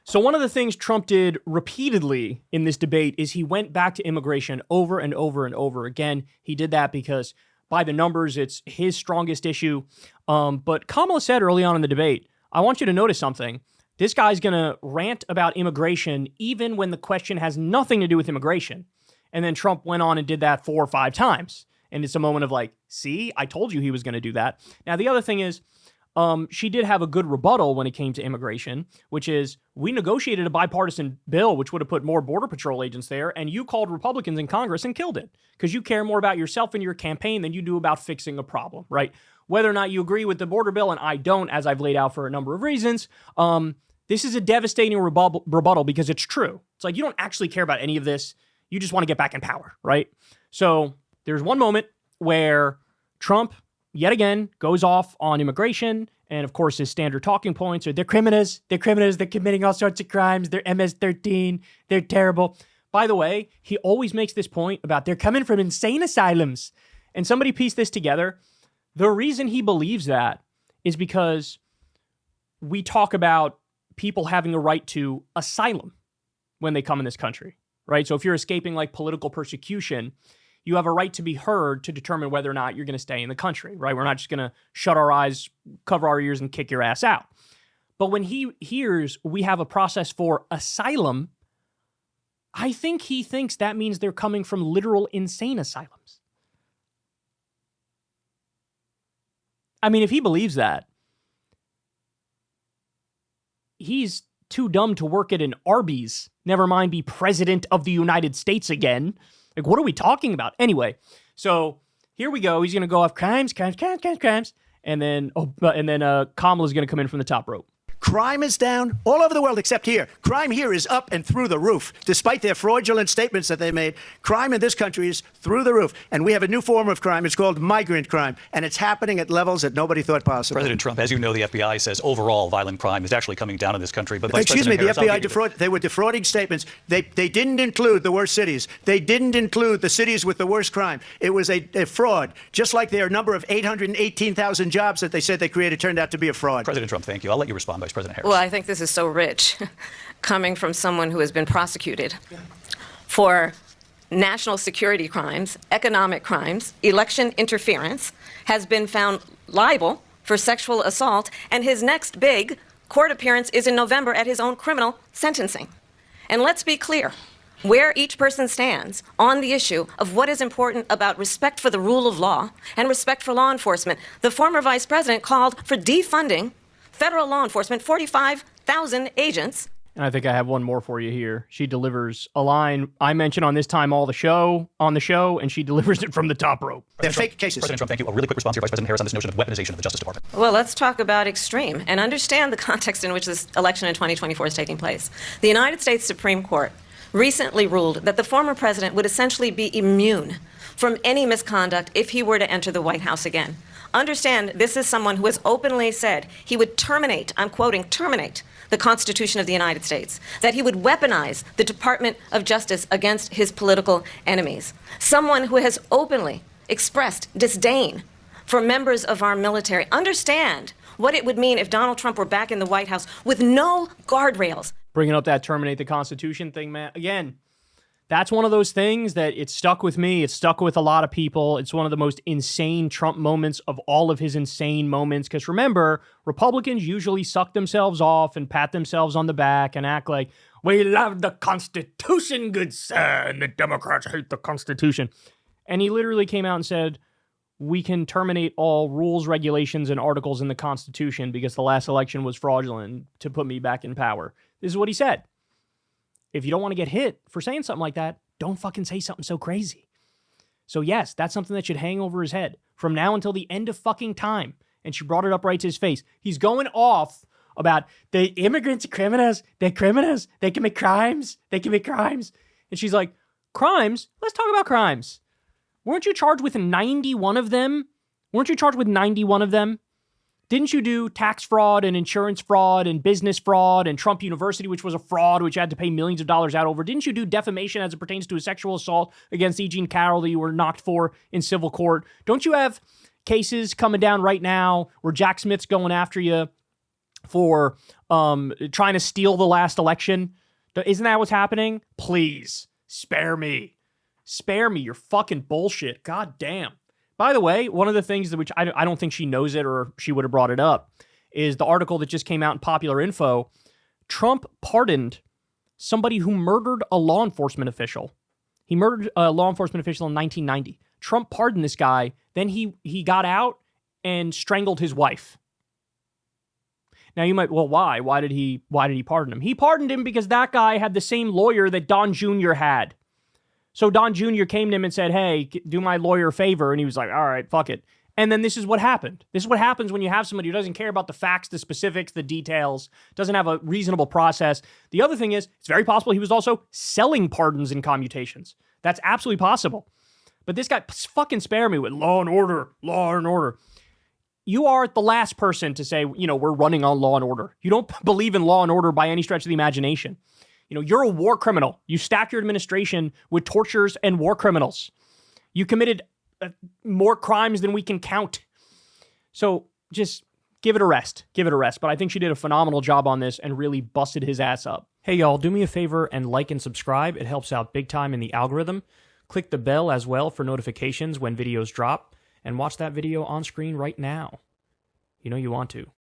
So one of the things Trump did repeatedly in this debate is he went back to immigration over and over and over again. He did that because by the numbers, it's his strongest issue. But Kamala said early on in the debate, I want you to notice something. This guy's going to rant about immigration even when the question has nothing to do with immigration. And then Trump went on and did that 4 or 5 times. And it's a moment of like, see, I told you he was going to do that. Now, the other thing is, she did have a good rebuttal when it came to immigration, which is we negotiated a bipartisan bill which would have put more Border Patrol agents there, and you called Republicans in Congress and killed it because you care more about yourself and your campaign than you do about fixing a problem, right? Whether or not you agree with the border bill, and I don't, as I've laid out for a number of reasons, this is a devastating rebuttal because it's true. It's like you don't actually care about any of this. You just want to get back in power, right? So there's one moment where Trump yet again goes off on immigration, and of course his standard talking points are they're criminals, they're committing all sorts of crimes, they're MS-13, they're terrible. By the way, he always makes this point about they're coming from insane asylums. And somebody pieced this together. The reason he believes that is because we talk about people having a right to asylum when they come in this country, right? So if you're escaping like political persecution, you have a right to be heard to determine whether or not you're going to stay in the country, right? We're not just going to shut our eyes, cover our ears, and kick your ass out. But when he hears we have a process for asylum, I think he thinks that means they're coming from literal insane asylums. I mean, if he believes that, he's too dumb to work at an Arby's, never mind be president of the United States again. Like, what are we talking about? Anyway, so here we go. He's going to go off crimes. And then Kamala's going to come in from the top rope. Crime is down all over the world except here. Crime here is up and through the roof. Despite their fraudulent statements that they made, crime in this country is through the roof. And we have a new form of crime. It's called migrant crime. And it's happening at levels that nobody thought possible. President Trump, as you know, the FBI says overall violent crime is actually coming down in this country. But excuse me, the FBI they were defrauding statements. They didn't include the worst cities. They didn't include the cities with the worst crime. It was a fraud. Just like their number of 818,000 jobs that they said they created turned out to be a fraud. President Trump, thank you. I'll let you respond, Vice President Harris. Well, I think this is so rich, coming from someone who has been prosecuted for national security crimes, economic crimes, election interference, has been found liable for sexual assault, and his next big court appearance is in November at his own criminal sentencing. And let's be clear where each person stands on the issue of what is important about respect for the rule of law and respect for law enforcement. The former vice president called for defunding federal law enforcement, 45,000 agents. And I think I have one more for you here. She delivers a line I mentioned on this time on the show, and she delivers it from the top rope. They're fake cases. President Trump, thank you. A really quick response here, Vice President Harris, on this notion of weaponization of the Justice Department. Well, let's talk about extreme and understand the context in which this election in 2024 is taking place. The United States Supreme Court recently ruled that the former president would essentially be immune from any misconduct if he were to enter the White House again. Understand, this is someone who has openly said he would terminate, I'm quoting, terminate the Constitution of the United States, that he would weaponize the Department of Justice against his political enemies. Someone who has openly expressed disdain for members of our military. Understand what it would mean if Donald Trump were back in the White House with no guardrails. Bringing up that terminate the Constitution thing, man. Again, that's one of those things that it stuck with me. It stuck with a lot of people. It's one of the most insane Trump moments of all of his insane moments. Because remember, Republicans usually suck themselves off and pat themselves on the back and act like, we love the Constitution, good sir, and the Democrats hate the Constitution. And he literally came out and said, we can terminate all rules, regulations, and articles in the Constitution because the last election was fraudulent to put me back in power. This is what he said. If you don't want to get hit for saying something like that, don't fucking say something so crazy. So yes, that's something that should hang over his head from now until the end of fucking time. And she brought it up right to his face. He's going off about the immigrants are criminals, they commit crimes, And she's like, crimes? Let's talk about crimes. Weren't you charged with 91 of them? Didn't you do tax fraud and insurance fraud and business fraud and Trump University, which was a fraud, which you had to pay millions of dollars out over? Didn't you do defamation as it pertains to a sexual assault against E. Jean Carroll that you were knocked for in civil court? Don't you have cases coming down right now where Jack Smith's going after you for trying to steal the last election. Isn't that what's happening? Please, spare me. Spare me your fucking bullshit. God damn. By the way, one of the things which I don't think she knows it or she would have brought it up is the article that just came out in Popular Info. Trump pardoned somebody who murdered a law enforcement official. He murdered a law enforcement official in 1990. Trump pardoned this guy. Then he got out and strangled his wife. Now you might, well, why? Why did he pardon him? He pardoned him because that guy had the same lawyer that Don Jr. had. So Don Jr. came to him and said, hey, do my lawyer a favor. And he was like, all right, fuck it. And then this is what happened. This is what happens when you have somebody who doesn't care about the facts, the specifics, the details, doesn't have a reasonable process. The other thing is, it's very possible he was also selling pardons and commutations. That's absolutely possible. But this guy, fucking spare me with law and order, law and order. You are the last person to say, we're running on law and order. You don't believe in law and order by any stretch of the imagination. You're a war criminal. You stack your administration with torturers and war criminals. You committed more crimes than we can count. So just give it a rest. Give it a rest. But I think she did a phenomenal job on this and really busted his ass up. Hey, y'all, do me a favor and like and subscribe. It helps out big time in the algorithm. Click the bell as well for notifications when videos drop. And watch that video on screen right now. You know you want to.